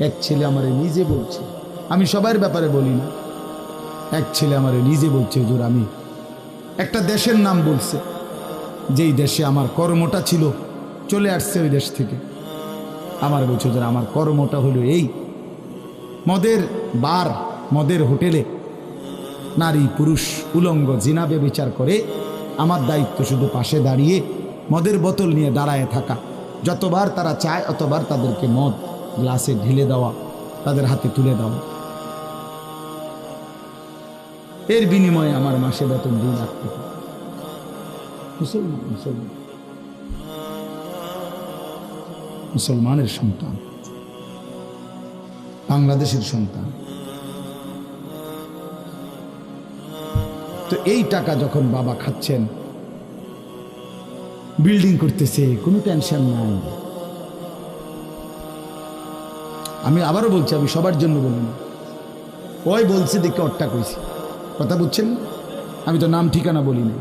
এক ছেলে আমারে নিজে বলছে, আমি সবার ব্যাপারে বলি না, এক ছেলে আমারে নিজে বলছে, হুজুর আমি একটা দেশের নাম বলছে, যেই দেশে আমার কর্মটা ছিল, চলে আসছে ওই দেশ থেকে। আমার বলছে, হুজুর আমার কর্মটা হলো এই, মদের বার, মদের হোটেলে নারী পুরুষ উলঙ্গ জিনাবে বিচার করে, আমার দায়িত্ব শুধু পাশে দাঁড়িয়ে মদের বোতল নিয়ে দাঁড়ায় থাকা, যতবার তারা চায় অতবার তাদেরকে মদ গ্লাসে ঢেলে দেওয়া, তাদের হাতে তুলে দেওয়া। এর বিনিময়ে আমার মাসে বেতন 2 লাখ টাকা। মুসলমান মুসলমান মুসলমানের সন্তান, বাংলাদেশের সন্তান। তো এই টাকা যখন বাবা খাচ্ছেন, বিল্ডিং করতেছে, কোনো টেনশন নাই। আমি আবারও বলছি, আমি সবার জন্য বলি না, ওই বলছে দেখে অট্টা কইছি, কথা বুঝছেন? আমি তো নাম ঠিকানা বলি না।